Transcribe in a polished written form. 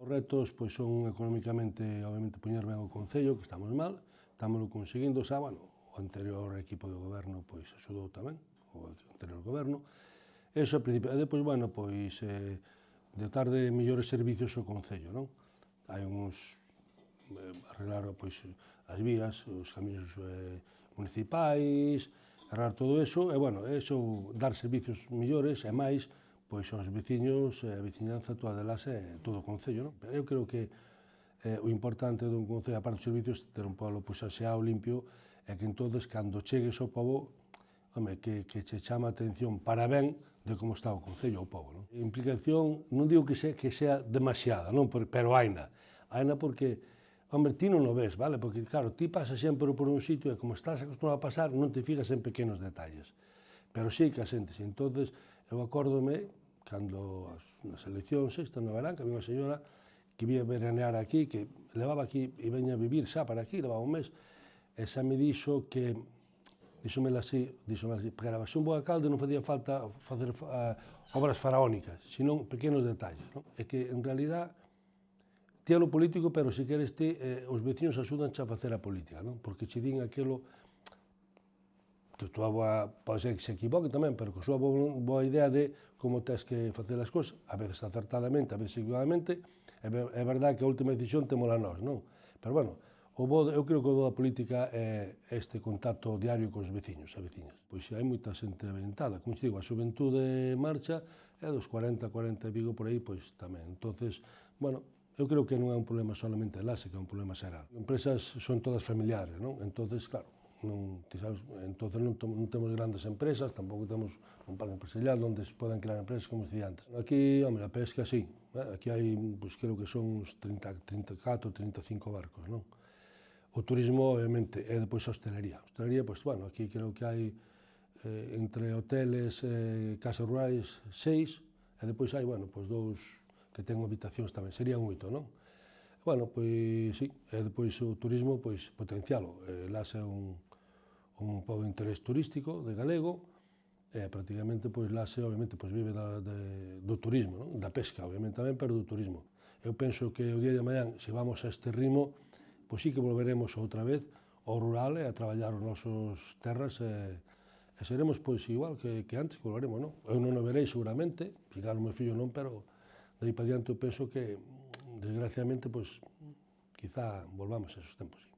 Os retos pois, son económicamente, obviamente, poñer ben o Concello, que estamos mal, estamos conseguindo, xa, bueno, o anterior equipo de goberno pois axudou tamén, o anterior goberno. Eso, a principio, e depois, bueno, pois, dotar de mellores servicios ao Concello, non? Hai uns, arreglar, pois, as vías, os camiños municipais, arreglar todo eso, e, bueno, eso, dar servicios mellores e máis, pois aos veciños, a veciñanza toda delas e todo o Concello, non? Pero eu creo que o importante dun Concello, aparte dos servicios, ter un pueblo pois, aseado, limpio, e que entonces, cando chegues ao pobo, home, que che chama a atención para ben de como está o Concello, o pobo, non? A implicación, non digo que sea demasiada, non? Pero haina. Haina porque, home, ti non o ves, vale? Porque, claro, ti pasas sempre por un sitio e como estás acostumado a pasar, non te fijas en pequenos detalles. Pero sí que a xentes. Entonces, eu acórdome, cando nas eleccións esta no verán, que había unha señora que vía veranear aquí, que levaba aquí e veña a vivir xa para aquí, levaba un mes, e xa me dixo que, díxomela así, para ser un bo alcalde non facía falta facer obras faraónicas, senón pequenos detalles, non? É que, en realidad, ti é lo político, pero se queres ti, os veciños axudanche a facer a política, non? Porque che din aquilo que a túa boa, pode ser que se equivoque tamén, pero que a súa boa idea de como tens que facer as cousas, a veces acertadamente, a veces equivocadamente, é verdade que a última decisión temola nós, non? Pero, bueno, eu creo que o bo da política é este contacto diario cos veciños e veciñas. Pois hai moita xente aventada, como te digo, a xuventude marcha, e dos 40 e pico por aí, pois tamén. Entonces, bueno, eu creo que non é un problema solamente de Lase, que é un problema xeral. As empresas son todas familiares, non? Entonces, claro, entonces non temos grandes empresas, tampouco temos un parque empresarial onde se poden crear empresas como decía antes. Aquí, home, a pesca sí, aquí hai, pois, creo que son uns 34, 35 barcos, non? O turismo, obviamente, e depois a hostelería. A hostelería, pois, bueno, aquí creo que hai entre hoteles e casas rurais 6, e depois hai, bueno, pois 2 que ten habitacións tamén, serían 8, non? Bueno, pois, sí, e depois o turismo, pois, potencialo. Lase é un pobo de interés turístico, de galego, e prácticamente, pois, Lase, obviamente, pois, vive do turismo, non? Da pesca, obviamente, tamén, pero do turismo. Eu penso que o día de mañán, se vamos a este ritmo, pois sí que volveremos outra vez ao rural e a traballar os nosos terras e seremos, pois, igual que antes, que volveremos, non? Eu non o verei, seguramente, ficar o meu fillo non, pero de aí para diante eu penso que, desgraciadamente, pois, quizá volvamos a esos tempos, sí.